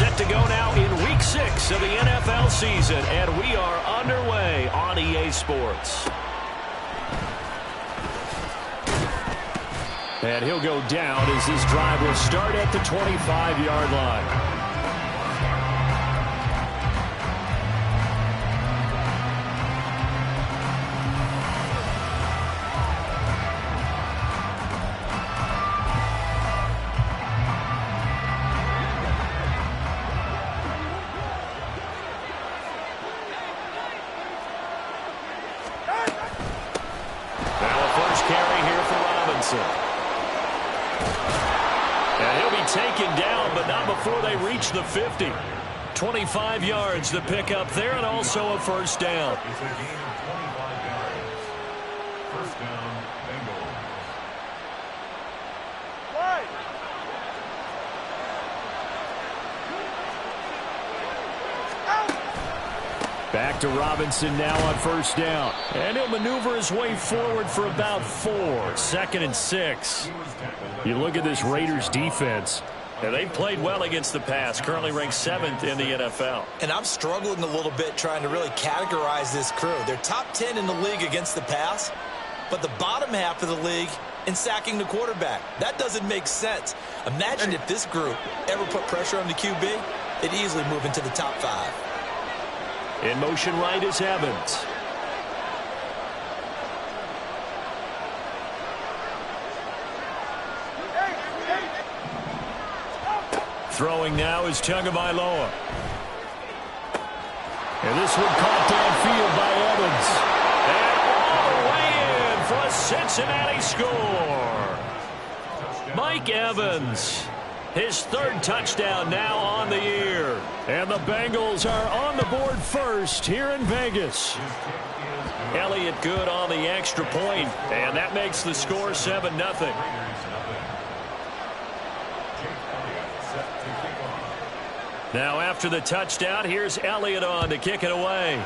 Set to go now in Week 6 of the NFL season, and we are underway on EA Sports. And he'll go down as this drive will start at the 25-yard line. And he'll be taken down, but not before they reach the 50. 25 yards to pick up there, and also a first down. It's a gain of 25 yards. First down, Bengals. Back to Robinson now on first down. And he'll maneuver his way forward for about 4. 2nd and 6. You look at this Raiders defense. And they've played well against the pass, currently ranked 7th in the NFL. And I'm struggling a little bit trying to really categorize this crew. They're top 10 in the league against the pass, but the bottom half of the league in sacking the quarterback. That doesn't make sense. Imagine if this group ever put pressure on the QB, they'd easily move into the top 5. In motion right is Evans. Throwing now is Tagovailoa. And this one caught downfield by Evans. And all the way in for a Cincinnati score. Mike Evans. His 3rd touchdown now on the year. And the Bengals are on the board first here in Vegas. Elliott good on the extra point, and that makes the score 7-0. Now after the touchdown, here's Elliott on to kick it away.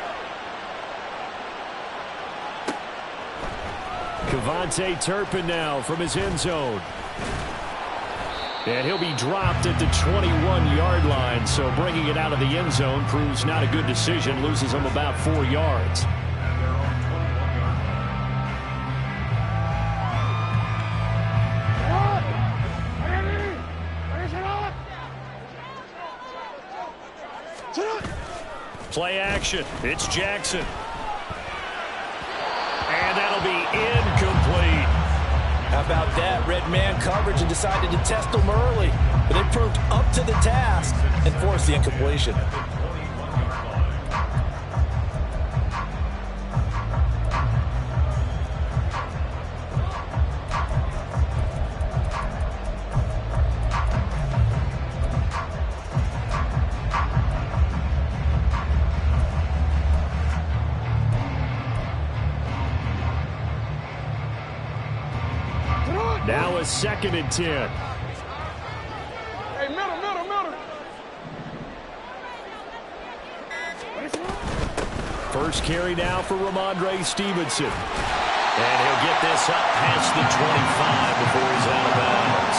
Kevontae Turpin now from his end zone. And he'll be dropped at the 21-yard line, so bringing it out of the end zone proves not a good decision, loses him about 4 yards. Play action. It's Jackson. And that'll be incomplete. How about that? Red man coverage and decided to test them early. But they proved up to the task and forced the incompletion. Now a 2nd and 10. Hey, middle. First carry now for Ramondre Stevenson. And he'll get this up past the 25 before he's out of bounds.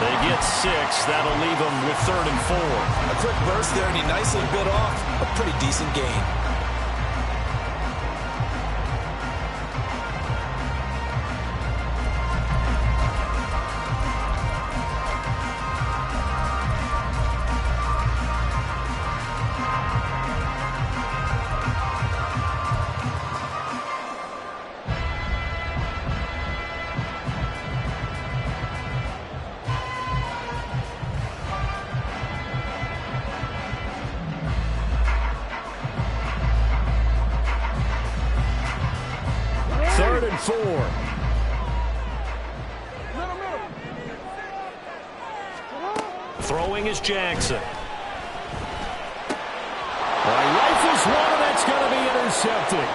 They get 6. That'll leave them with 3rd and 4. A quick burst there, and he nicely bit off a pretty decent gain. Throwing is Jackson. Rifles one, and that's going to be intercepted.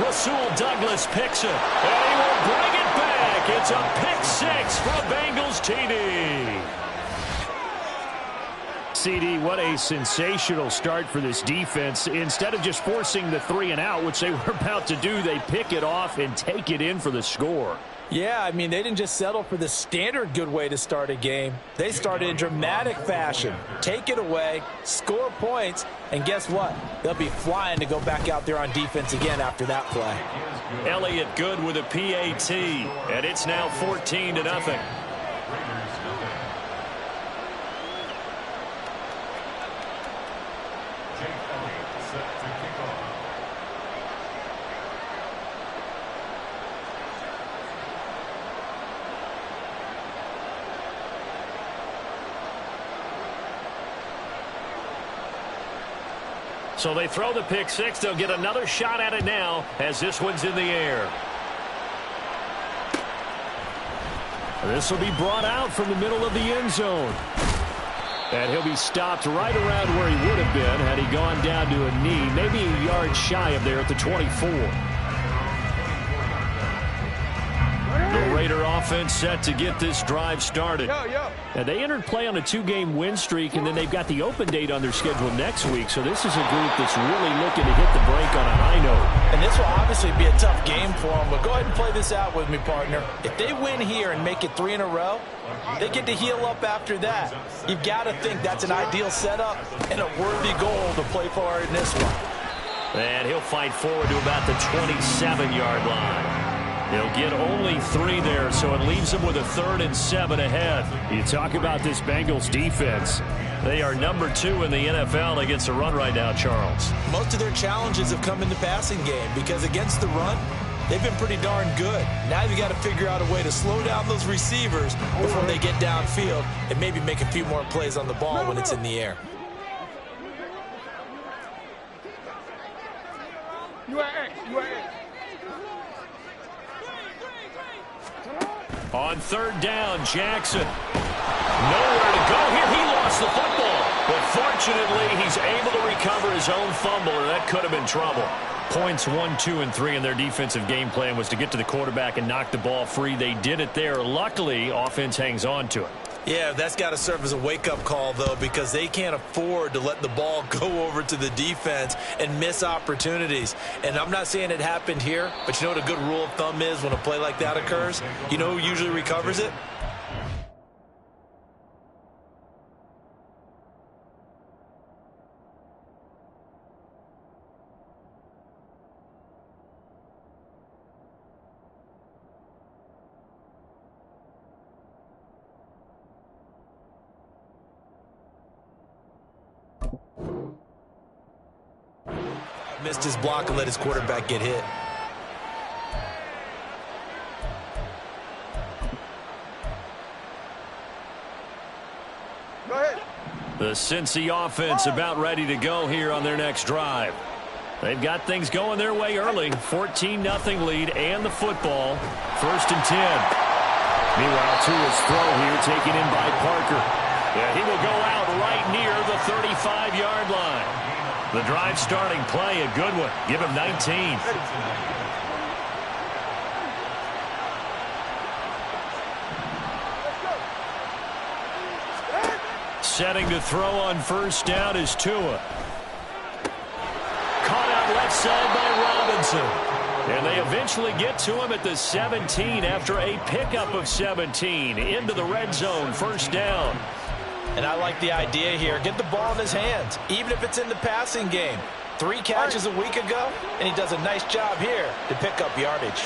Rasul Douglas picks it, and he will bring it back. It's a pick 6 for a Bengals TD. CD, what a sensational start for this defense. Instead of just forcing the 3 and out, which they were about to do, they pick it off and take it in for the score. Yeah, I mean, they didn't just settle for the standard good way to start a game. They started in dramatic fashion. Take it away, score points, and guess what? They'll be flying to go back out there on defense again after that play. Elliott good with a PAT, and it's now 14-0. So they throw the pick six. They'll get another shot at it now as this one's in the air. This will be brought out from the middle of the end zone. And he'll be stopped right around where he would have been had he gone down to a knee, maybe a yard shy of there at the 24. The Raider offense set to get this drive started. And they entered play on a 2-game win streak, and then they've got the open date on their schedule next week. So this is a group that's really looking to hit the break on a high note. And this will obviously be a tough game for them, but go ahead and play this out with me, partner. If they win here and make it 3 in a row, they get to heal up after that. You've got to think that's an ideal setup and a worthy goal to play for in this one. And he'll fight forward to about the 27-yard line. He'll get only 3 there, so it leaves them with a 3rd and 7 ahead. You talk about this Bengals defense. They are number 2 in the NFL against the run right now, Charles. Most of their challenges have come in the passing game because against the run, they've been pretty darn good. Now you've got to figure out a way to slow down those receivers before they get downfield and maybe make a few more plays on the ball when it's in the air. On 3rd down, Jackson. Nowhere to go here. He lost the football. But fortunately, he's able to recover his own fumble, or that could have been trouble. Points 1, 2, and 3 in their defensive game plan was to get to the quarterback and knock the ball free. They did it there. Luckily, offense hangs on to it. Yeah, that's got to serve as a wake-up call, though, because they can't afford to let the ball go over to the defense and miss opportunities. And I'm not saying it happened here, but you know what a good rule of thumb is when a play like that occurs? You know who usually recovers it? Missed his block and let his quarterback get hit. Go ahead. The Cincy offense about ready to go here on their next drive. They've got things going their way early. 14-0 lead and the football. 1st and 10. Meanwhile, Tua's throw here taken in by Parker. Yeah, he will go out right near the 35-yard line. The drive starting play, a good one. Give him 19. Setting to throw on 1st down is Tua. Caught out left side by Robinson. And they eventually get to him at the 17 after a pickup of 17 into the red zone. 1st down. And I like the idea here. Get the ball in his hands, even if it's in the passing game. 3 catches a week ago, and he does a nice job here to pick up yardage.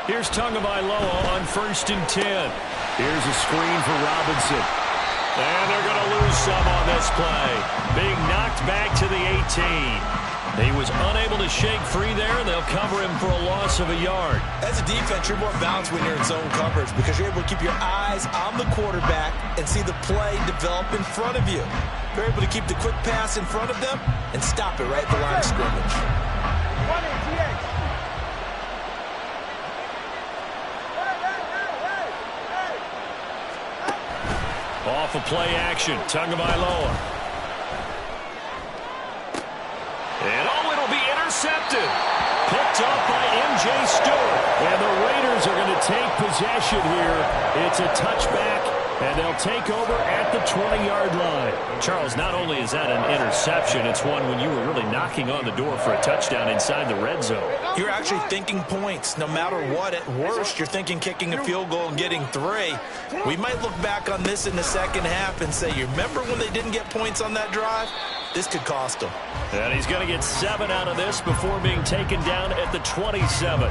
Here's Tagovailoa on 1st and 10. Here's a screen for Robinson. And they're going to lose some on this play. Being knocked back to the 18. He was unable to shake free there, and they'll cover him for a loss of a yard. As a defense, you're more balanced when you're in zone coverage because you're able to keep your eyes on the quarterback and see the play develop in front of you. You're able to keep the quick pass in front of them and stop it right at the line of scrimmage. Off of play action, Tagovailoa. And it'll be intercepted. Picked up by M.J. possession here. It's a touchback, and they'll take over at the 20-yard line. Charles, not only is that an interception, it's one when you were really knocking on the door for a touchdown inside the red zone. You're actually thinking points. No matter what, at worst, you're thinking kicking a field goal and getting 3. We might look back on this in the second half and say, you remember when they didn't get points on that drive? This could cost them. And he's going to get 7 out of this before being taken down at the 27.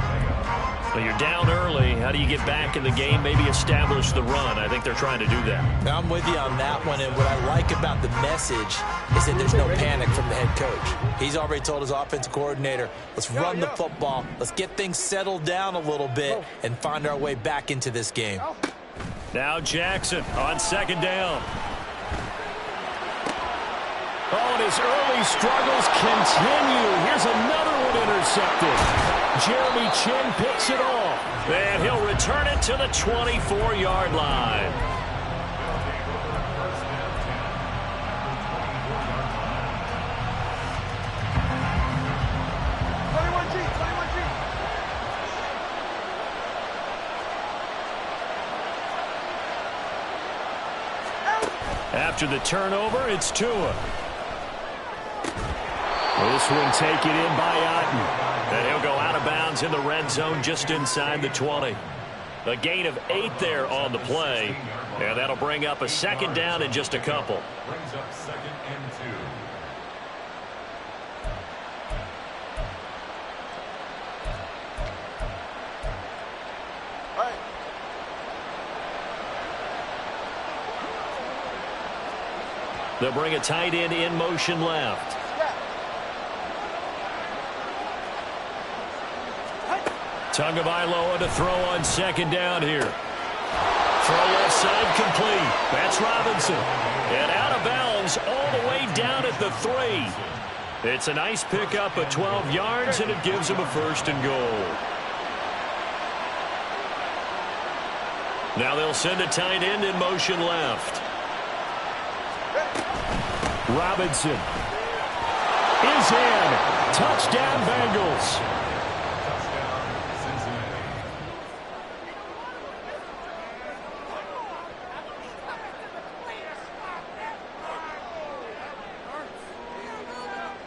Well, you're down early. How do you get back in the game? Maybe establish the run. I think they're trying to do that. I'm with you on that one, and what I like about the message is that there's no panic from the head coach. He's already told his offensive coordinator, let's run the football, let's get things settled down a little bit, and find our way back into this game. Now Jackson on second down. Oh, and his early struggles continue. Here's another one intercepted. Jeremy Chin picks it off. And he'll return it to the 24-yard line. After the turnover, it's Tua. This one taken in by Otten. And he'll go out of bounds in the red zone just inside the 20. A gain of 8 there on the play. And that'll bring up a second down in just a couple. Brings up 2nd and 2. They'll bring a tight end in motion left. Tagovailoa to throw on second down here. Throw left side complete. That's Robinson. And out of bounds all the way down at the 3. It's a nice pickup of 12 yards, and it gives him a 1st and goal. Now they'll send a tight end in motion left. Robinson is in. Touchdown Bengals.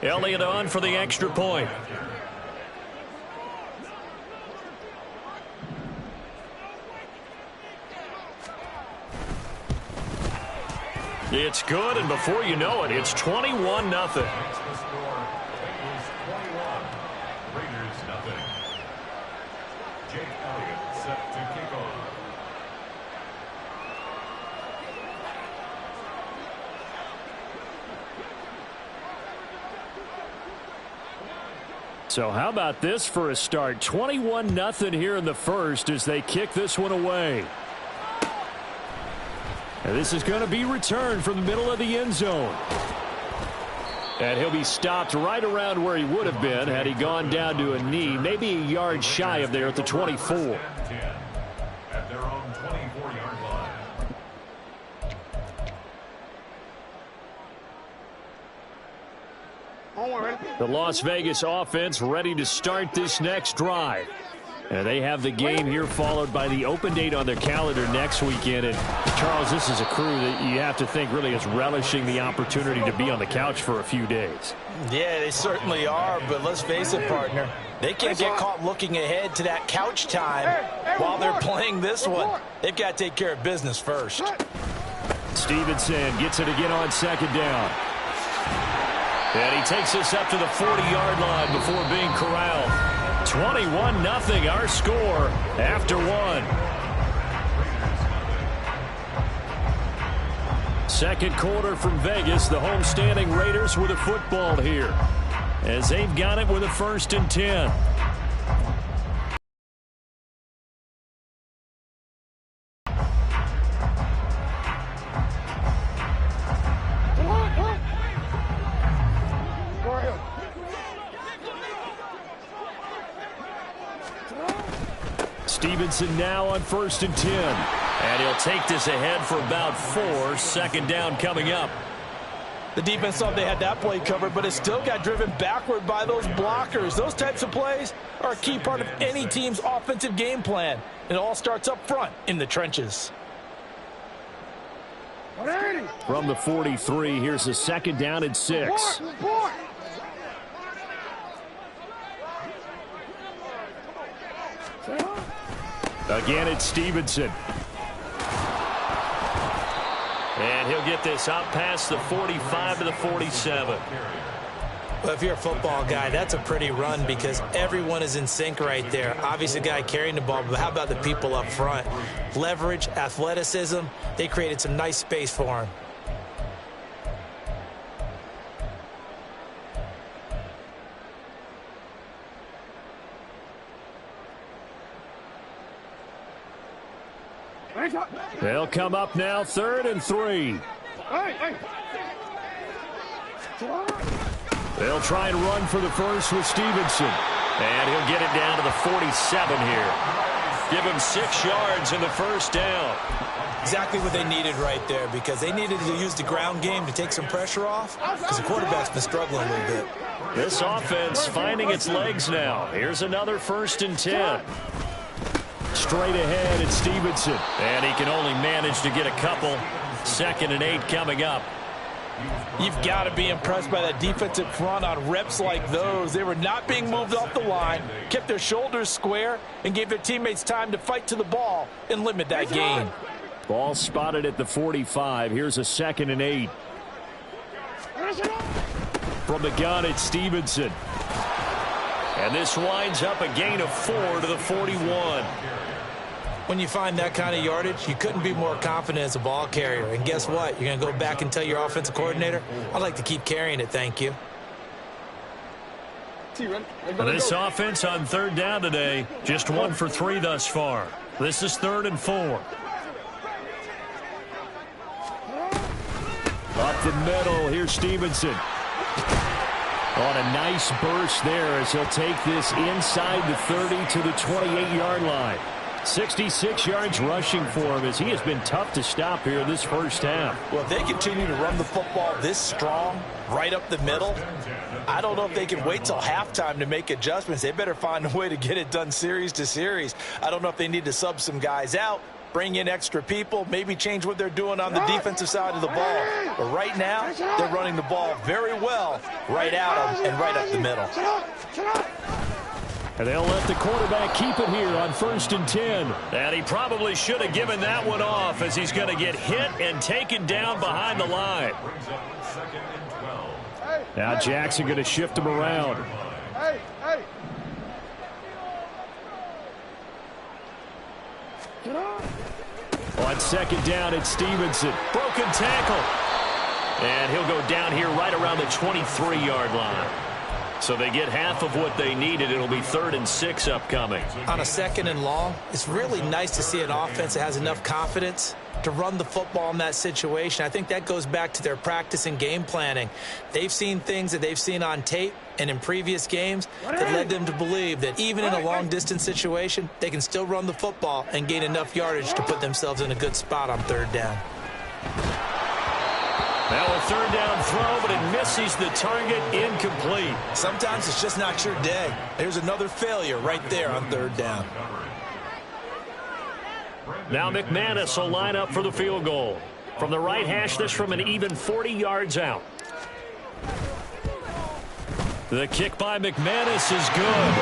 Elliott on for the extra point. It's good, and before you know it, it's 21-0. That's the score. Bengals 21, Raiders 0. Jake Elliott set to kick off. So how about this for a start? 21-0 here in the first as they kick this one away. And this is going to be returned from the middle of the end zone. And he'll be stopped right around where he would have been had he gone down to a knee, maybe a yard shy of there at the 24. At their own 24-yard line. The Las Vegas offense ready to start this next drive. And they have the game here followed by the open date on their calendar next weekend. And Charles, this is a crew that you have to think really is relishing the opportunity to be on the couch for a few days. Yeah, they certainly are, but let's face it, partner. They can't get caught looking ahead to that couch time while they're playing this one. They've got to take care of business first. Stevenson gets it again on second down. And he takes us up to the 40-yard line before being corralled. 21-0 our score after 1. Second quarter from Vegas. The homestanding Raiders with a football here as they've got it with a 1st and 10. Stevenson now on 1st and 10. And he'll take this ahead for about 4. Second down coming up. The defense thought they had that play covered, but it still got driven backward by those blockers. Those types of plays are a key part of any team's offensive game plan. It all starts up front in the trenches. From the 43, here's a second down and 6. Again, it's Stevenson. And he'll get this out past the 45 to the 47. Well, if you're a football guy, that's a pretty run because everyone is in sync right there. Obviously, the guy carrying the ball, but how about the people up front? Leverage, athleticism, they created some nice space for him. They'll come up now, 3rd and 3. They'll try and run for the first with Stevenson. And he'll get it down to the 47 here. Give him 6 yards in the first down. Exactly what they needed right there because they needed to use the ground game to take some pressure off because the quarterback's been struggling a little bit. This offense finding its legs now. Here's another 1st and 10. Straight ahead, it's Stevenson. And he can only manage to get a couple. 2nd and 8 coming up. You've got to be impressed by that defensive front on reps like those. They were not being moved off the line, kept their shoulders square, and gave their teammates time to fight to the ball and limit that gain. Ball spotted at the 45. Here's a 2nd and 8. From the gun, it's Stevenson. And this winds up a gain of 4 to the 41. When you find that kind of yardage, you couldn't be more confident as a ball carrier. And guess what? You're going to go back and tell your offensive coordinator, I'd like to keep carrying it, thank you. This offense on 3rd down today, just 1 for 3 thus far. This is 3rd and 4. Up the middle, here's Stevenson. On a nice burst there as he'll take this inside the 30 to the 28-yard line. 66 yards rushing for him as he has been tough to stop here this first half. Well, if they continue to run the football this strong, right up the middle, I don't know if they can wait till halftime to make adjustments. They better find a way to get it done series to series. I don't know if they need to sub some guys out, bring in extra people, maybe change what they're doing on the defensive side of the ball. But right now, they're running the ball very well right out and right up the middle. And they'll let the quarterback keep it here on 1st and 10. And he probably should have given that one off as he's going to get hit and taken down behind the line. Now Jackson going to shift him around. On 2nd down, it's Stevenson. Broken tackle. And he'll go down here right around the 23-yard line. So they get half of what they needed. It'll be 3rd and 6 upcoming. On a 2nd and long, it's really nice to see an offense that has enough confidence to run the football in that situation. I think that goes back to their practice and game planning. They've seen things that they've seen on tape and in previous games that led them to believe that even in a long-distance situation, they can still run the football and gain enough yardage to put themselves in a good spot on 3rd down. Now a 3rd down throw, but it misses the target, incomplete. Sometimes it's just not your day. There's another failure right there on 3rd down. Now McManus will line up for the field goal. From the right hash, this from an even 40 yards out. The kick by McManus is good.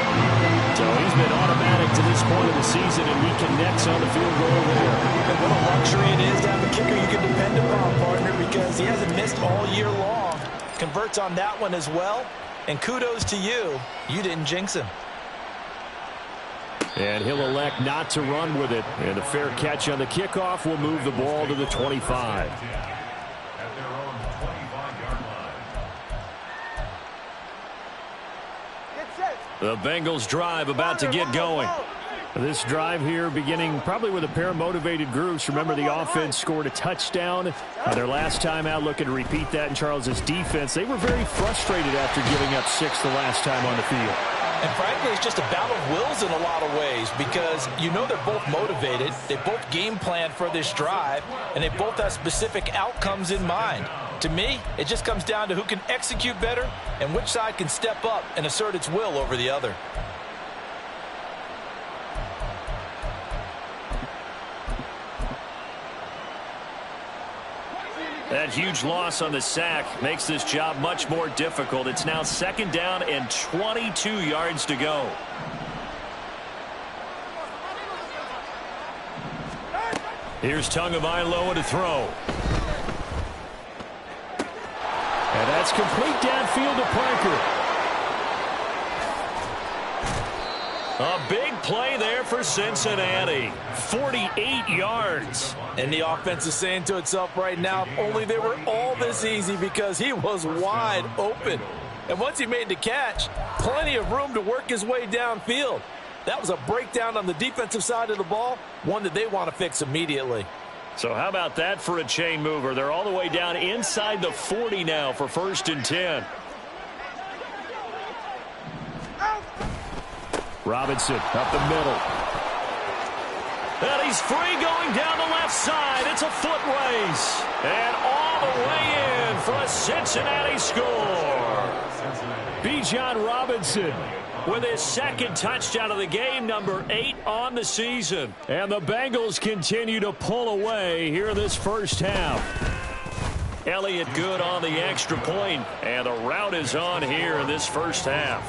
So he's been automatic to this point of the season, and he connects on the field goal there. And what a luxury it is to have a kicker you can depend upon, partner, because he hasn't missed all year long. Converts on that one as well. And kudos to you. You didn't jinx him. And he'll elect not to run with it. And a fair catch on the kickoff will move the ball to the 25. The Bengals drive about to get going. This drive here beginning probably with a pair of motivated groups. Remember, the offense scored a touchdown their last time out. Looking to repeat that in Charles's defense. They were very frustrated after giving up 6 the last time on the field. And frankly, it's just a battle of wills in a lot of ways because you know they're both motivated. They both game plan for this drive, and they both have specific outcomes in mind. To me, it just comes down to who can execute better and which side can step up and assert its will over the other. That huge loss on the sack makes this job much more difficult. It's now 2nd down and 22 yards to go. Here's Tagovailoa to throw. And that's complete downfield to Parker. A big play there for Cincinnati. 48 yards. And the offense is saying to itself right now, if only they were all this easy, because he was wide open. And once he made the catch, plenty of room to work his way downfield. That was a breakdown on the defensive side of the ball, one that they want to fix immediately. So how about that for a chain mover? They're all the way down inside the 40 now for 1st and 10. Robinson up the middle. And he's free going down the left side. It's a foot race. And all the way in for a Cincinnati score. Bijan Robinson with his 2nd touchdown of the game, number 8 on the season. And the Bengals continue to pull away here in this first half. Elliott good on the extra point, and the route is on here in this first half.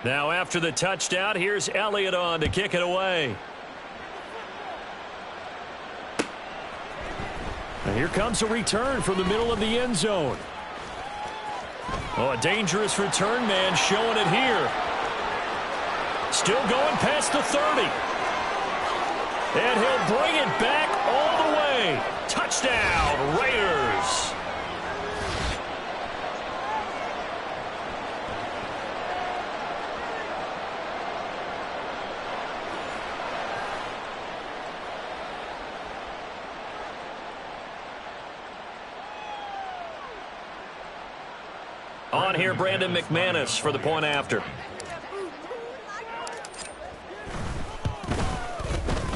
Now after the touchdown, here's Elliott on to kick it away. And here comes a return from the middle of the end zone. Oh, a dangerous return man showing it here. Still going past the 30. And he'll bring it back all the way. Touchdown, Raiders. On here, Brandon McManus for the point after.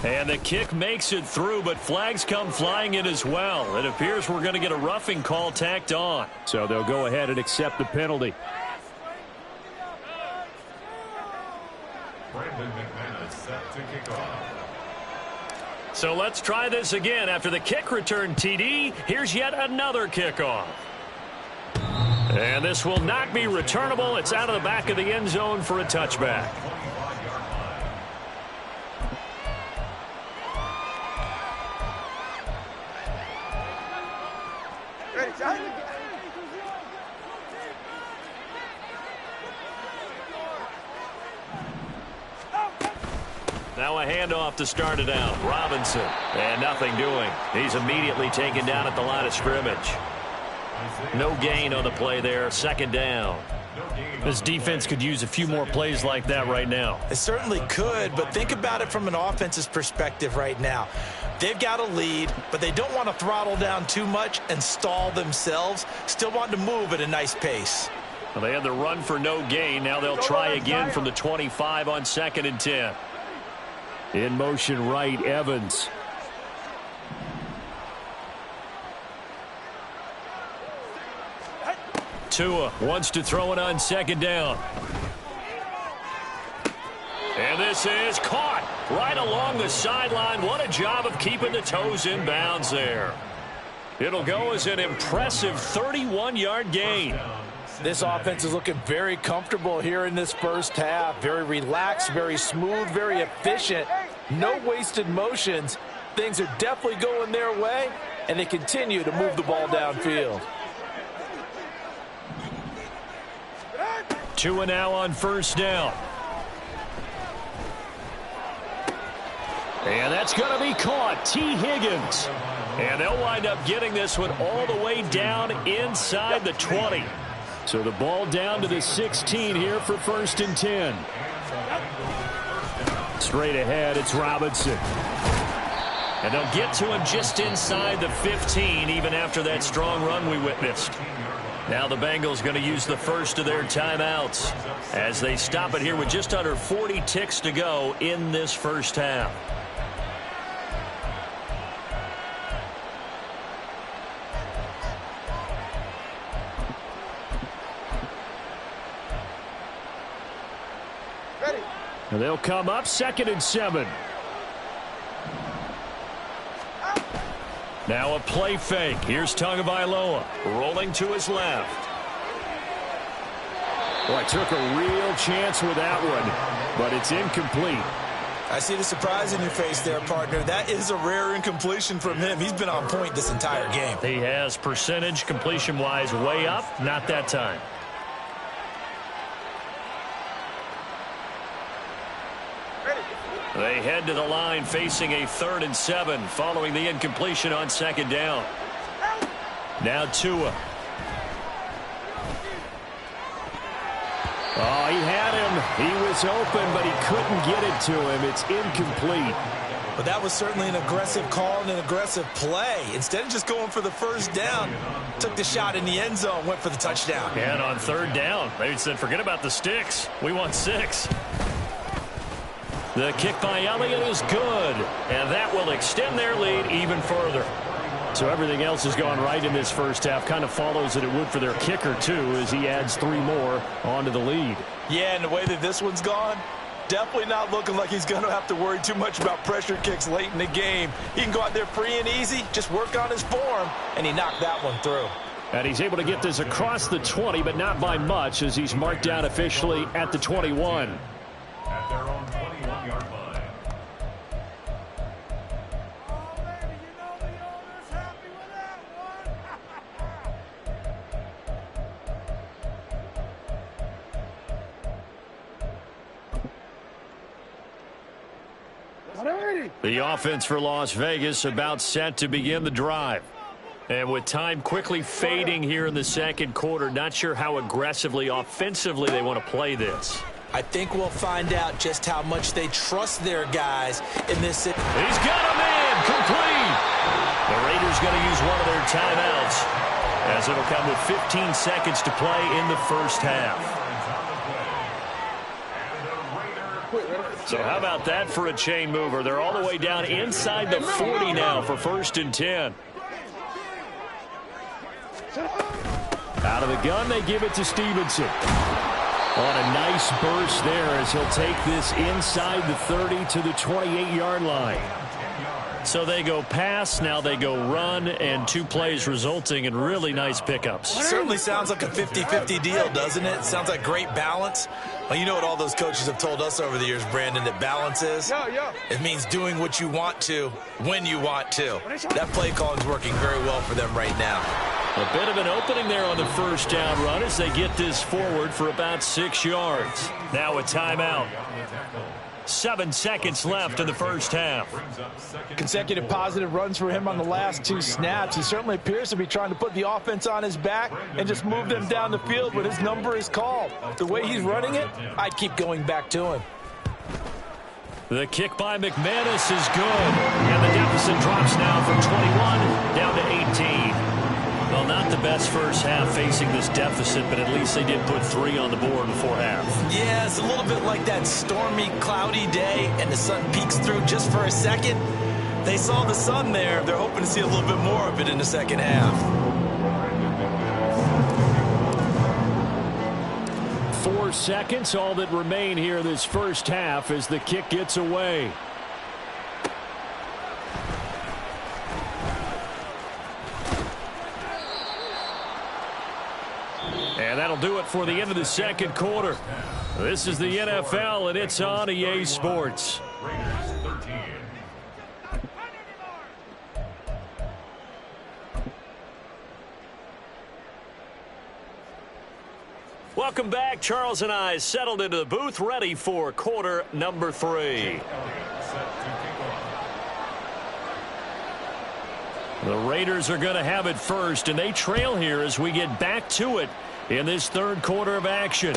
And the kick makes it through, but flags come flying in as well. It appears we're going to get a roughing call tacked on. So they'll go ahead and accept the penalty. Brandon McManus set to kick off. So let's try this again. After the kick return TD, here's yet another kickoff. And this will not be returnable. It's out of the back of the end zone for a touchback. Now a handoff to start it out. Robinson. And nothing doing. He's immediately taken down at the line of scrimmage. No gain on the play there. 2nd down. This defense could use a few more plays like that right now. It certainly could, but think about it from an offense's perspective right now. They've got a lead, but they don't want to throttle down too much and stall themselves. Still want to move at a nice pace. Well, they had the run for no gain. Now they'll try again from the 25 on 2nd and 10. In motion right, Evans. Tua wants to throw it on 2nd down. And this is caught right along the sideline. What a job of keeping the toes in bounds there. It'll go as an impressive 31-yard gain. This offense is looking very comfortable here in this first half. Very relaxed, very smooth, very efficient. No wasted motions. Things are definitely going their way, and they continue to move the ball downfield. Tua now on 1st down. And that's going to be caught. T. Higgins. And they'll wind up getting this one all the way down inside the 20. So the ball down to the 16 here for 1st and 10. Straight ahead, it's Robinson. And they'll get to him just inside the 15, even after that strong run we witnessed. Now the Bengals going to use the first of their timeouts as they stop it here with just under 40 ticks to go in this first half. Ready. And they'll come up 2nd and 7. Now a play fake. Here's Tagovailoa rolling to his left. Boy, took a real chance with that one, but it's incomplete. I see the surprise in your face there, partner. That is a rare incompletion from him. He's been on point this entire game. He has percentage completion-wise way up, not that time. They head to the line facing a 3rd and 7 following the incompletion on 2nd down. Now Tua. Oh, he had him. He was open, but he couldn't get it to him. It's incomplete. But that was certainly an aggressive call and an aggressive play. Instead of just going for the first down, took the shot in the end zone, went for the touchdown. And on 3rd down, they said, forget about the sticks. We want 6. The kick by Elliott is good, and that will extend their lead even further. So everything else has gone right in this first half. Kind of follows that it would for their kicker, too, as he adds 3 more onto the lead. Yeah, and the way that this one's gone, definitely not looking like he's going to have to worry too much about pressure kicks late in the game. He can go out there free and easy, just work on his form, and he knocked that one through. And he's able to get this across the 20, but not by much, as he's marked down officially at the 21. At their own 21-yard line. The offense for Las Vegas about set to begin the drive. And with time quickly fading here in the 2nd quarter, not sure how aggressively, offensively they want to play this. I think we'll find out just how much they trust their guys in this. He's got a man complete. The Raiders going to use one of their timeouts as it'll come with 15 seconds to play in the first half. So how about that for a chain mover? They're all the way down inside the 40 now for 1st and 10. Out of the gun, they give it to Stevenson. On a nice burst there as he'll take this inside the 30 to the 28-yard line. So they go pass, now they go run, and 2 plays resulting in really nice pickups. Certainly sounds like a 50-50 deal, doesn't it? Sounds like great balance. Well, you know what all those coaches have told us over the years, Brandon, that balance is? It means doing what you want to when you want to. That play calling is working very well for them right now. A bit of an opening there on the first down run as they get this forward for about 6 yards. Now a timeout. 7 seconds left in the first half. Consecutive positive runs for him on the last 2 snaps. He certainly appears to be trying to put the offense on his back and just move them down the field when his number is called. The way he's running it, I'd keep going back to him. The kick by McManus is good. And the deficit drops now from 21 down to 18. Well, not the best first half facing this deficit, but at least they did put 3 on the board before half. Yeah, it's a little bit like that stormy, cloudy day, and the sun peeks through just for a second. They saw the sun there. They're hoping to see a little bit more of it in the second half. 4 seconds, all that remain here this first half as the kick gets away. And that'll do it for the end of the 2nd quarter. This is the NFL, and it's on EA Sports. Raiders 13. Welcome back. Charles and I settled into the booth, ready for quarter number 3. The Raiders are going to have it first, and they trail here as we get back to it in this 3rd quarter of action.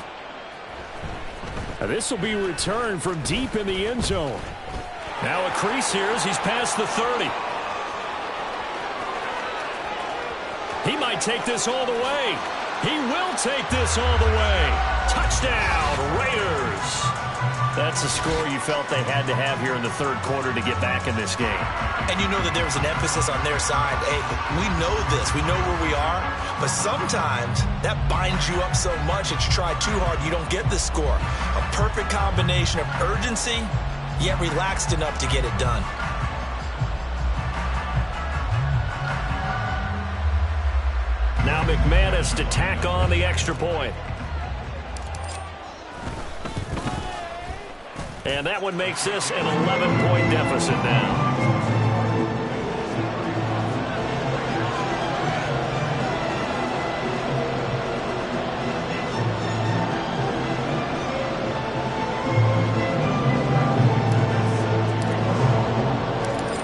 This will be returned from deep in the end zone. Now a crease here as he's past the 30. He might take this all the way. He will take this all the way. Touchdown, Raiders. That's a score you felt they had to have here in the third quarter to get back in this game. And you know that there was an emphasis on their side. Hey, we know this. We know where we are. But sometimes that binds you up so much that you try too hard, you don't get the score. A perfect combination of urgency, yet relaxed enough to get it done. Now McManus to tack on the extra point. And that one makes this an 11-point deficit now.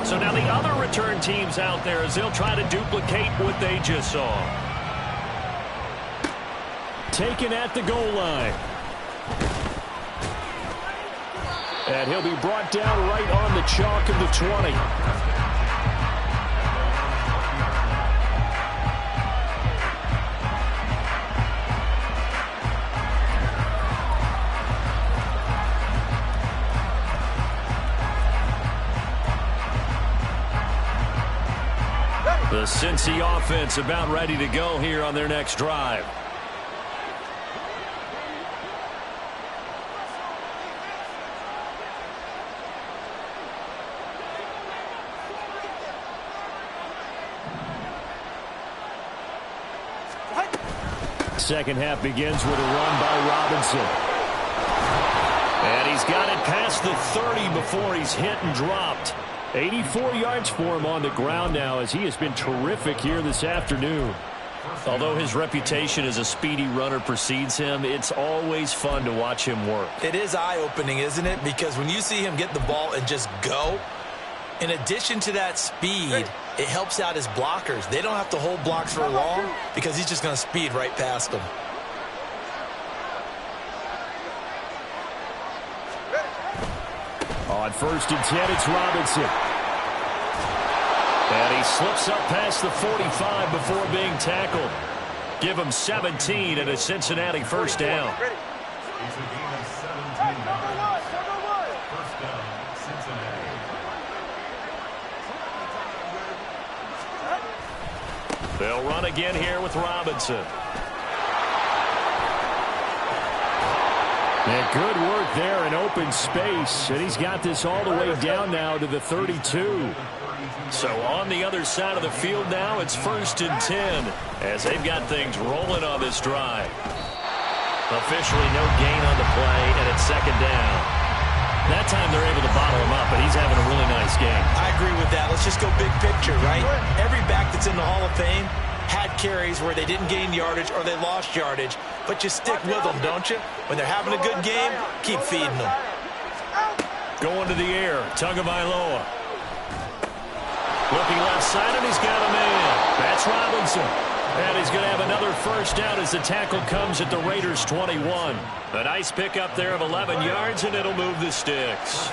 So now the other return teams out there as they'll try to duplicate what they just saw. Taken at the goal line. And he'll be brought down right on the chalk of the 20. The Cincy offense about ready to go here on their next drive. Second half begins with a run by Robinson. And he's got it past the 30 before he's hit and dropped. 84 yards for him on the ground now as he has been terrific here this afternoon. Although his reputation as a speedy runner precedes him, it's always fun to watch him work. It is eye-opening, isn't it? Because when you see him get the ball and just go, in addition to that speed, it helps out his blockers. They don't have to hold blocks for long because he's just going to speed right past them. On 1st and 10, it's Robinson. And he slips up past the 45 before being tackled. Give him 17 and a Cincinnati first down. It's a gain of 17 yards. First down, Cincinnati. They'll run again here with Robinson. And good work there in open space. And he's got this all the way down now to the 32. So on the other side of the field now, it's 1st and 10 as they've got things rolling on this drive. Officially no gain on the play, and it's 2nd down. That time they're able to bottle him up, but he's having a really nice game. I agree with that. Let's just go big picture, right? Every back that's in the Hall of Fame had carries where they didn't gain yardage or they lost yardage, but you stick with them, don't you? When they're having a good game, keep feeding them. Going to the air, Tagovailoa. Looking left side, and he's got a man. That's Robinson. And he's going to have another first down as the tackle comes at the Raiders' 21. A nice pickup there of 11 yards, and it'll move the sticks.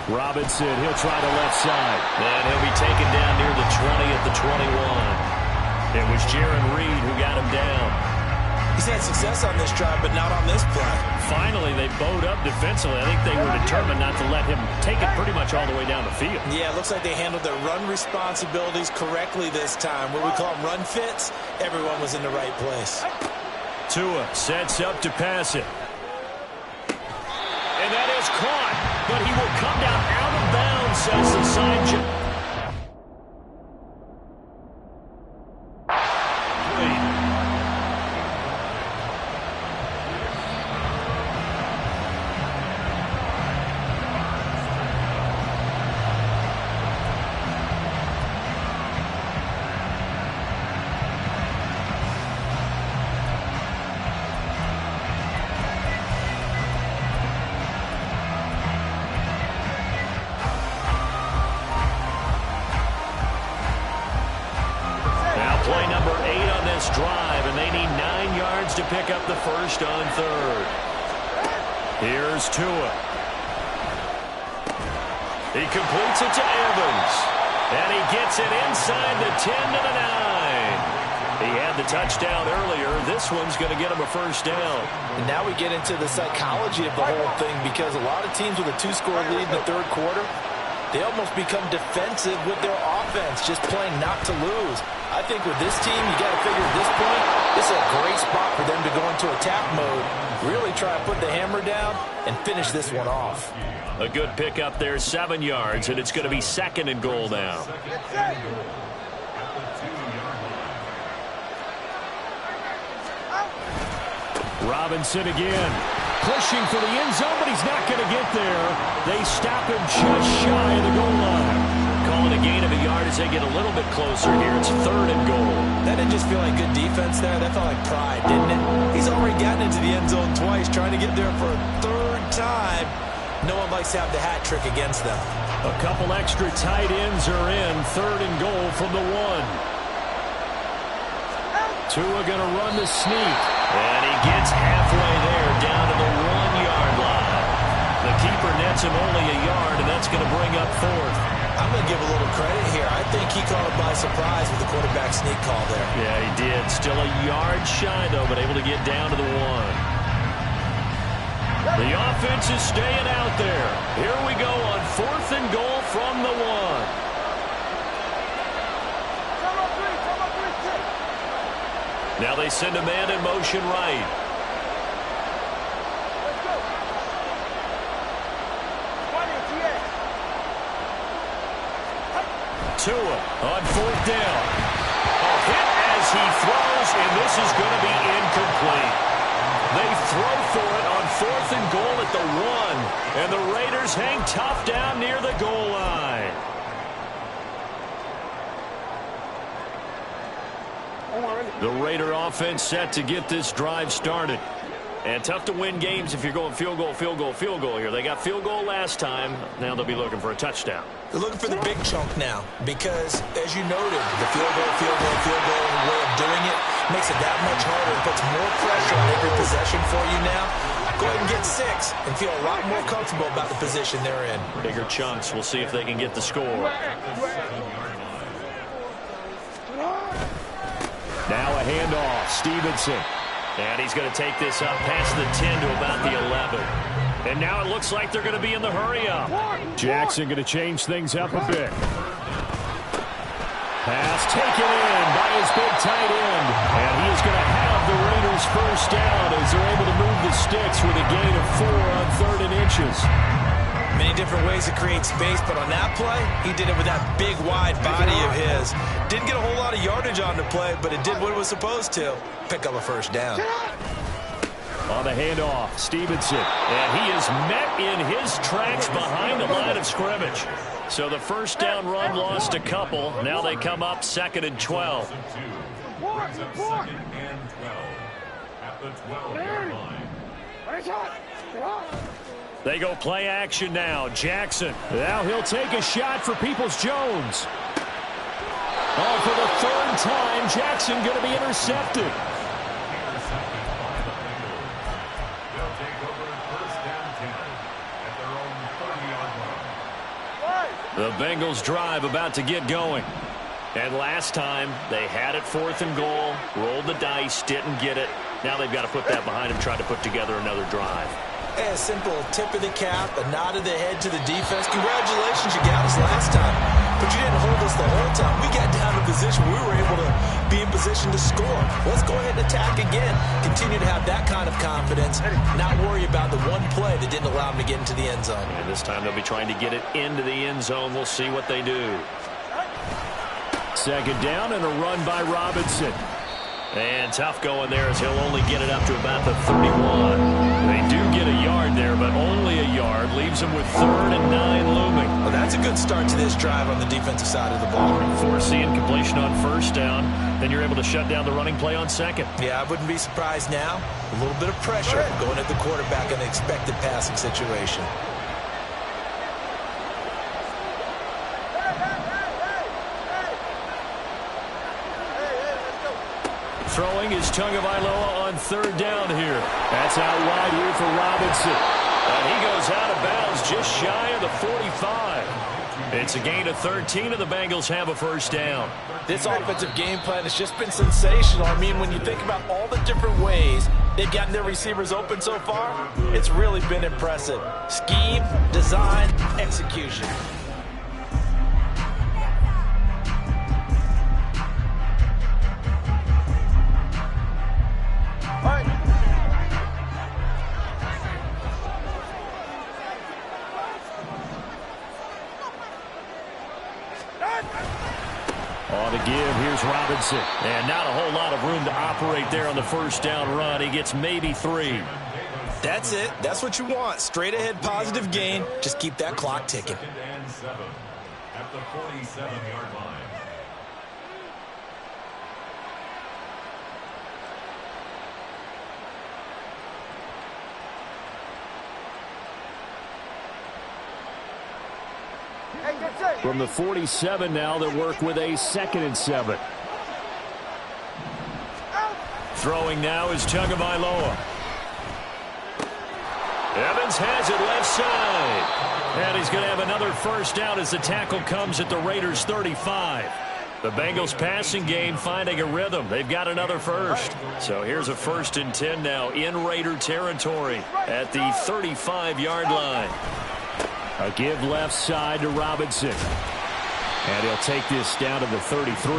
Robinson, he'll try the left side. And he'll be taken down near the 20 at the 21. It was Jaron Reed who got him down. He's had success on this drive, but not on this play. Finally, they bowed up defensively. I think they were determined not to let him take it pretty much all the way down the field. Yeah, it looks like they handled their run responsibilities correctly this time. What we call them run fits, everyone was in the right place. Tua sets up to pass it. And that is caught, but he will come down out of bounds, says the side. Play number 8 on this drive, and they need 9 yards to pick up the first on 3rd. Here's Tua. He completes it to Evans. And he gets it inside the 10 to the 9. He had the touchdown earlier. This one's going to get him a first down. And now we get into the psychology of the whole thing, because a lot of teams with a 2-score lead in the third quarter, they almost become defensive with their offense, just playing not to lose. I think with this team, you got to figure at this point, this is a great spot for them to go into attack mode, really try to put the hammer down and finish this one off. A good pickup there, 7 yards, and it's going to be 2nd and goal now. Robinson again, pushing for the end zone, but he's not going to get there. They stop him just shy of the goal line. Calling a gain of a yard as they get a little bit closer here. It's 3rd and goal. That didn't just feel like good defense there. That felt like pride, didn't it? He's already gotten into the end zone twice, trying to get there for a 3rd time. No one likes to have the hat trick against them. A couple extra tight ends are in. 3rd and goal from the 1. Tua going to run the sneak. And he gets halfway there, down to the 1-yard line. The keeper nets him only a yard, and that's going to bring up 4th. I'm going to give a little credit here. I think he caught him by surprise with the quarterback sneak call there. Yeah, he did. Still a yard shy, though, but able to get down to the 1. The offense is staying out there. Here we go on 4th and goal from the 1. Now they send a man in motion right. Tua on 4th down. A hit as he throws, and this is going to be incomplete. They throw for it on 4th and goal at the 1, and the Raiders hang tough down near the goal line. The Raider offense set to get this drive started. And tough to win games if you're going field goal, field goal, field goal here. They got field goal last time. Now they'll be looking for a touchdown. They're looking for the big chunk now because, as you noted, the field goal, way of doing it makes it that much harder and puts more pressure on every possession for you now. Go ahead and get 6 and feel a lot more comfortable about the position they're in. Bigger chunks. We'll see if they can get the score. Now a handoff. Stevenson. And he's going to take this up past the 10 to about the 11. And now it looks like they're going to be in the hurry-up. Jackson going to change things up a bit. Pass taken in by his big tight end. And he is going to have the Raiders first down as they're able to move the sticks with a gain of 4 on 3rd and inches. Many different ways to create space, but on that play, he did it with that big, wide body of his. Didn't get a whole lot of yardage on the play, but it did what it was supposed to. Pick up a first down. On the handoff, Stevenson. And he is met in his tracks behind the line of scrimmage. So the first down run lost a couple. Now they come up 2nd and 12. Brings up 2nd and 12 at the 12-yard line. They go play action now. Jackson. Now he'll take a shot for Peoples-Jones. Oh, for the 3rd time, Jackson going to be intercepted. Intercepted by the Bengals. They'll take over 1st and 10 at their own 30-yard line. The Bengals drive about to get going. And last time, they had it 4th and goal, rolled the dice, didn't get it. Now they've got to put that behind them, try to put together another drive. A simple tip of the cap, a nod of the head to the defense. Congratulations, you got us last time. But you didn't hold us the whole time. We got down to position. We were able to be in position to score. Let's go ahead and attack again. Continue to have that kind of confidence. Not worry about the one play that didn't allow them to get into the end zone. And this time they'll be trying to get it into the end zone. We'll see what they do. 2nd down and a run by Robinson. And tough going there as he'll only get it up to about the 31. They do get a yard there, but only a yard. Leaves them with 3rd and 9 looming. Well, that's a good start to this drive on the defensive side of the ball. Forcing completion on 1st down. Then you're able to shut down the running play on 2nd. Yeah, I wouldn't be surprised now. A little bit of pressure going at the quarterback in the expected passing situation. Throwing is Tagovailoa on 3rd down here. That's out wide here for Robinson. And he goes out of bounds just shy of the 45. It's a gain of 13, and the Bengals have a first down. This offensive game plan has just been sensational. I mean, when you think about all the different ways they've gotten their receivers open so far, it's really been impressive. Scheme, design, execution. All right. On the give, here's Robinson. And not a whole lot of room to operate there on the first down run. He gets maybe 3. That's it. That's what you want. Straight ahead positive gain. Just keep that clock ticking. And 7 at the 47-yard line. From the 47 now, they work with a 2nd and 7. Throwing now is Tagovailoa. Evans has it left side. And he's going to have another first down as the tackle comes at the Raiders' 35. The Bengals passing game finding a rhythm. They've got another first. So here's a 1st and 10 now in Raider territory at the 35-yard line. A give left side to Robinson. And he'll take this down to the 33.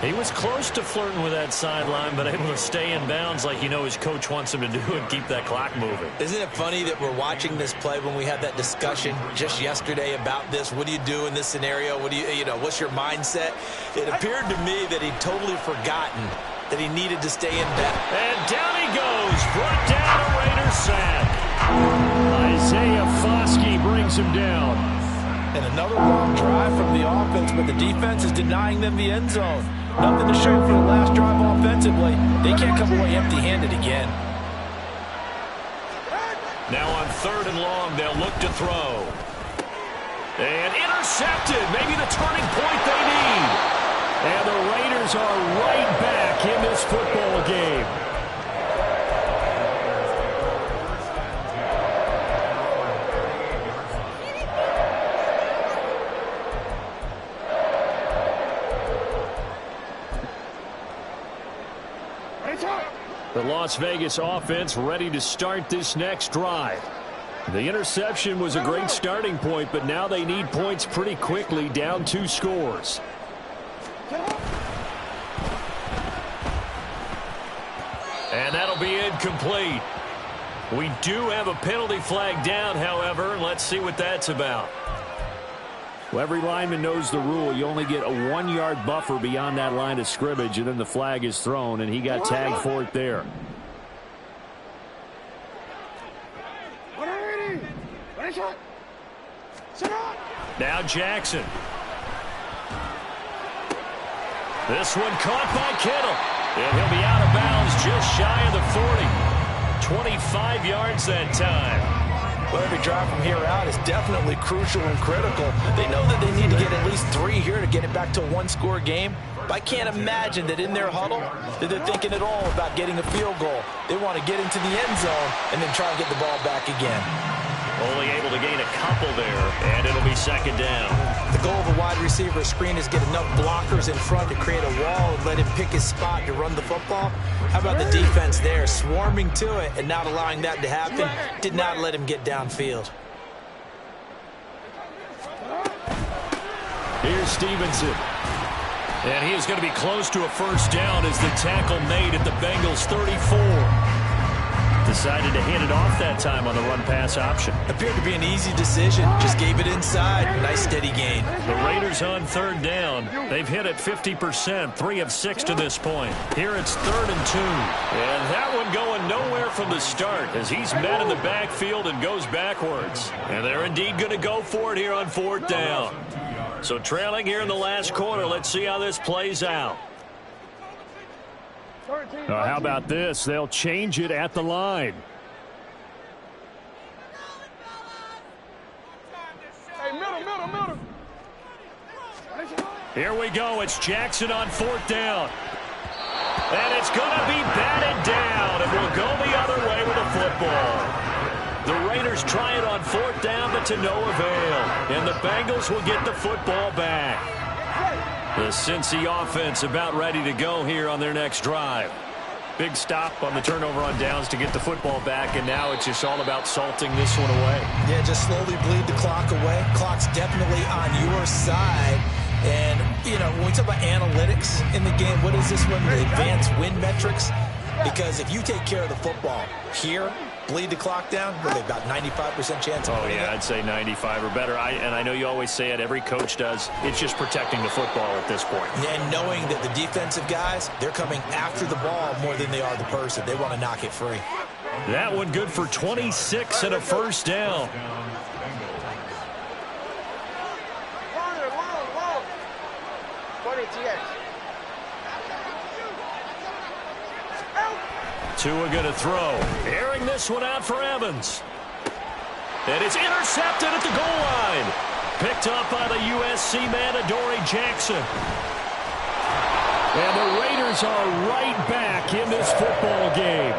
He was close to flirting with that sideline, but able to stay in bounds like his coach wants him to do and keep that clock moving. Isn't it funny that we're watching this play when we had that discussion just yesterday about this? What do you do in this scenario? What do what's your mindset? It appeared to me that he'd totally forgotten that he needed to stay in bounds. And down he goes. Brought down a Raiders sack. Isaiah Foskey brings him down. And another long drive from the offense, but the defense is denying them the end zone. Nothing to show for the last drive offensively. They can't come away empty-handed again. Now on 3rd and long, they'll look to throw. And intercepted. Maybe the turning point they need. And the Raiders are right back in this football game. The Las Vegas offense ready to start this next drive. The interception was a great starting point, but now they need points pretty quickly, down 2 scores. And that'll be incomplete. We do have a penalty flag down, however, and let's see what that's about. Well, every lineman knows the rule. You only get a 1-yard buffer beyond that line of scrimmage, and then the flag is thrown, and he got tagged for it there. Now Jackson. This one caught by Kittle. And he'll be out of bounds just shy of the 40. 25 yards that time. Well, every drive from here out is definitely crucial and critical. They know that they need to get at least 3 here to get it back to a 1-score game. But I can't imagine that in their huddle that they're thinking at all about getting a field goal. They want to get into the end zone and then try and get the ball back again. Only able to gain a couple there, and it'll be 2nd down. The goal of a wide receiver screen is get enough blockers in front to create a wall and let him pick his spot to run the football. How about the defense there, swarming to it and not allowing that to happen? Did not let him get downfield. Here's Stevenson. And he is going to be close to a first down as the tackle made at the Bengals' 34. Decided to hand it off that time on the run-pass option. Appeared to be an easy decision. Just gave it inside. Nice steady gain. The Raiders on 3rd down. They've hit it 50%, 3 of 6 to this point. Here it's 3rd and 2. And that one going nowhere from the start as he's met in the backfield and goes backwards. And they're indeed going to go for it here on 4th down. So trailing here in the last quarter. Let's see how this plays out. How about this? They'll change it at the line. Middle. Here we go. It's Jackson on 4th down. And it's going to be batted down. And we'll go the other way with the football. The Steelers try it on 4th down, but to no avail. And the Bengals will get the football back. The Cincy offense about ready to go here on their next drive. Big stop on the turnover on downs to get the football back, and now it's just all about salting this one away. Yeah, just slowly bleed the clock away. Clock's definitely on your side. And, you know, when we talk about analytics in the game, what is this one? The advanced win metrics? Because if you take care of the football here, bleed the clock down, what are they, about 95% chance of winning it? I'd say 95 or better. And I know you always say it, every coach does. It's just protecting the football at this point. And knowing that the defensive guys, they're coming after the ball more than they are the person. They want to knock it free. That one good for 26 and a first down. Tua going to throw. Airing this one out for Evans. And it's intercepted at the goal line. Picked up by the USC man, Adoree Jackson. And the Raiders are right back in this football game.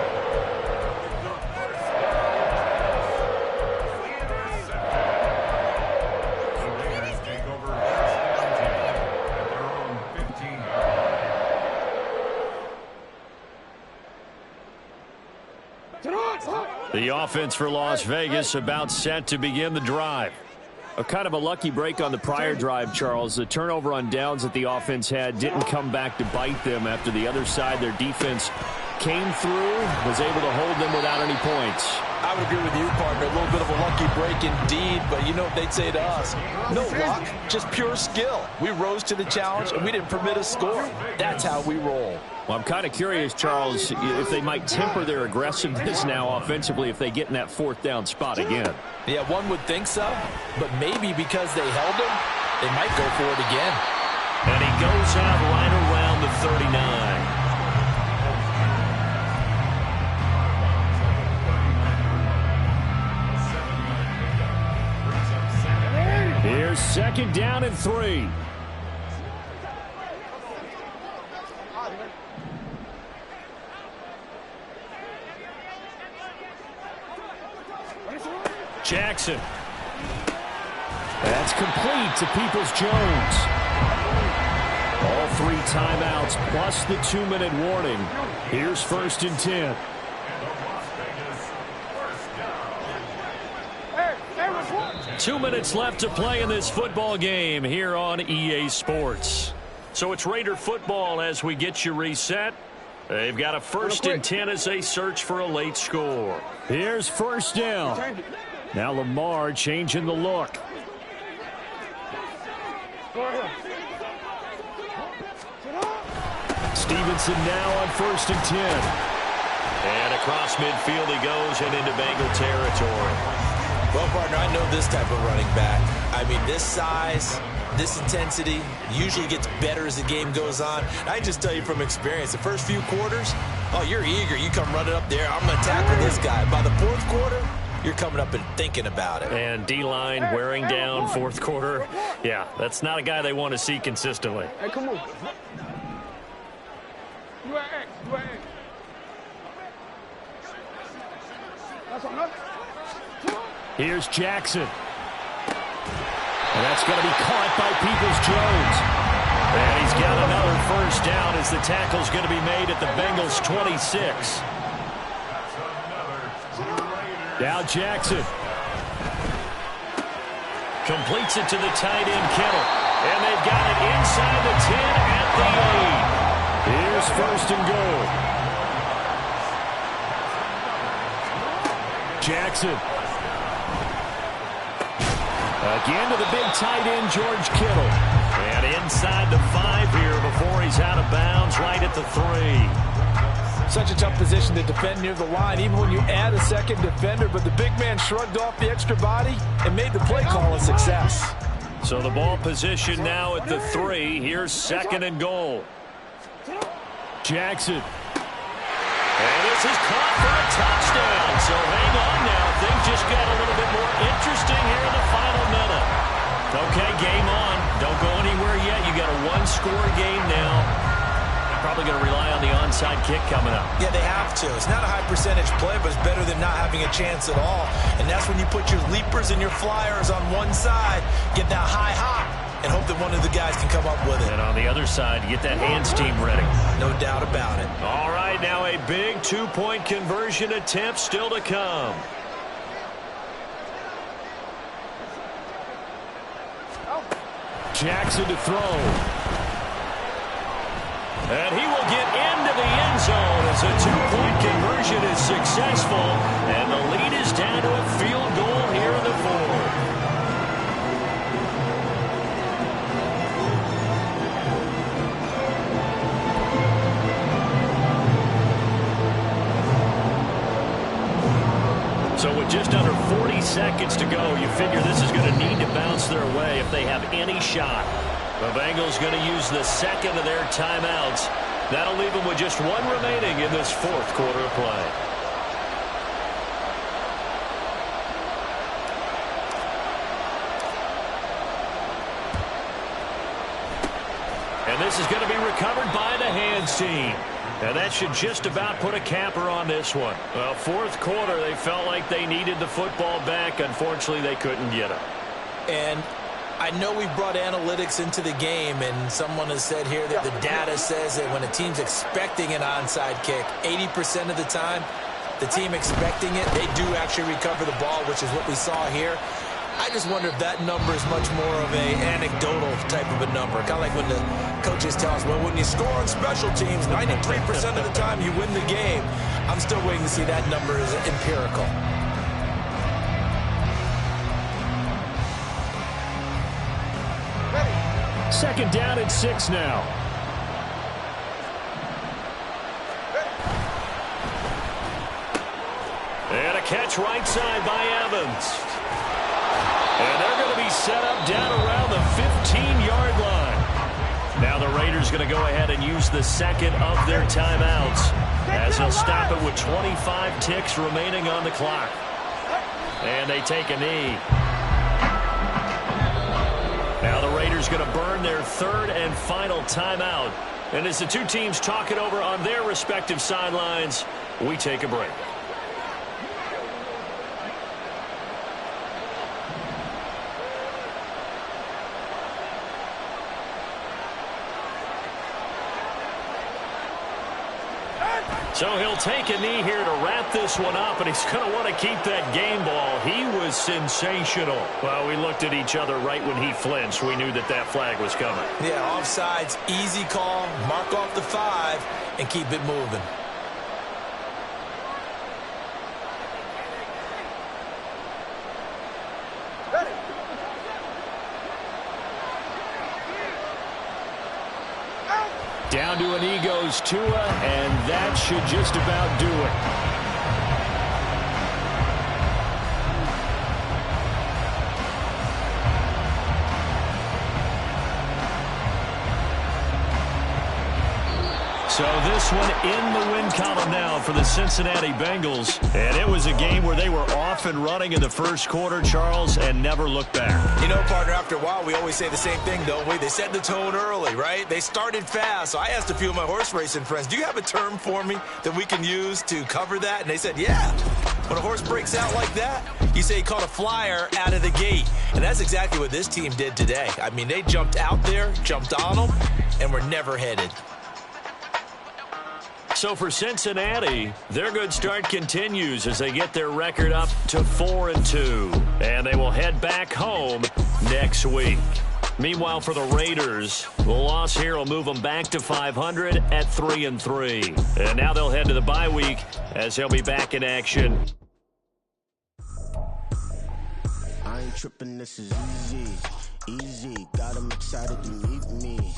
The offense for Las Vegas about set to begin the drive. A kind of a lucky break on the prior drive, Charles. The turnover on downs that the offense had didn't come back to bite them after the other side. Their defense came through, was able to hold them without any points. I would agree with you, partner. A little bit of a lucky break indeed, but you know what they'd say to us? No luck, just pure skill. We rose to the challenge, and we didn't permit a score. That's how we roll. Well, I'm kind of curious, Charles, if they might temper their aggressiveness now offensively if they get in that 4th down spot again. Yeah, one would think so, but maybe because they held him, they might go for it again. And he goes out right around the 39. Here's 2nd down and 3. Jackson. That's complete to Peoples-Jones. All 3 timeouts plus the 2-minute warning. Here's 1st and 10. 2 minutes left to play in this football game here on EA Sports. So it's Raider football as we get you reset. They've got a 1st and 10 as they search for a late score. Here's 1st down. Now Lamar changing the look. Stevenson now on 1st and 10. And across midfield he goes and into Bengal territory. Well, partner, I know this type of running back. I mean, this size, this intensity usually gets better as the game goes on. And I just tell you from experience, the first few quarters, oh, you're eager. You come running up there. I'm going to tackle this guy. By the 4th quarter, you're coming up and thinking about it. And D-line wearing down 4th quarter. Yeah, that's not a guy they want to see consistently. Hey, come on. You at X. That's enough. Here's Jackson. And that's going to be caught by Peoples-Jones. And he's got another 1st down as the tackle's going to be made at the Bengals 26. Now Jackson. Completes it to the tight end, Kittle. And they've got it inside the 10 at the 8. Here's 1st and goal. Jackson. Again to the big tight end, George Kittle. And inside the 5 here before he's out of bounds, right at the 3. Such a tough position to defend near the line, even when you add a 2nd defender. But the big man shrugged off the extra body and made the play call a success. So the ball position now at the 3. Here's 2nd and goal. Jackson. And this is caught for a touchdown. So hang on now. Things just got a little bit more interesting here in the final minute. Okay, game on. Don't go anywhere yet. You got a 1-score game now. probably going to rely on the onside kick coming up. Yeah, they have to. It's not a high percentage play, but it's better than not having a chance at all. And that's when you put your leapers and your flyers on one side, get that high hop, and hope that one of the guys can come up with it. And on the other side, get that hands team ready. No doubt about it. All right, now a big two-point conversion attempt still to come. Jackson to throw. And he will get into the end zone as a two-point conversion is successful. And the lead is down to a field goal here in the fourth. So with just under 40 seconds to go, you figure this is going to need to bounce their way if they have any shot. The Bengals going to use the second of their timeouts. That'll leave them with just one remaining in this fourth quarter of play. And this is going to be recovered by the hands team. And that should just about put a capper on this one. Well, fourth quarter, they felt like they needed the football back. Unfortunately, they couldn't get it. And I know we brought analytics into the game, and someone has said here that the data says that when a team's expecting an onside kick, 80% of the time, the team expecting it, they do actually recover the ball, which is what we saw here. I just wonder if that number is much more of a anecdotal type of a number. Kind of like when the coaches tell us, well, when you score on special teams, 93% of the time you win the game. I'm still waiting to see that number is empirical. Second down and 6 now. And a catch right side by Evans. And they're going to be set up down around the 15-yard line. Now the Raiders going to go ahead and use the second of their timeouts as they'll stop it with 25 ticks remaining on the clock. And they take a knee. Now the Raiders going to burn their third and final timeout. And as the two teams talk it over on their respective sidelines, we take a break. So he'll take a knee here to wrap this one up, and he's going to want to keep that game ball. He was sensational. Well, we looked at each other right when he flinched. We knew that that flag was coming. Yeah, offsides, easy call, mark off the 5, and keep it moving. Down to a knee goes Tua, and that should just about do it. So this one in the win column now for the Cincinnati Bengals. And it was a game where they were off and running in the first quarter, Charles, and never looked back. You know, partner, after a while, we always say the same thing, don't we? They set the tone early, right? They started fast. So I asked a few of my horse racing friends, do you have a term for me that we can use to cover that? And they said, yeah. When a horse breaks out like that, you say he caught a flyer out of the gate. And that's exactly what this team did today. I mean, they jumped out there, jumped on them, and were never headed. So for Cincinnati, their good start continues as they get their record up to 4-2. And they will head back home next week. Meanwhile, for the Raiders, the loss here will move them back to 500 at 3-3. And now they'll head to the bye week as they'll be back in action. I ain't tripping, this is easy. Easy, got them excited to meet me.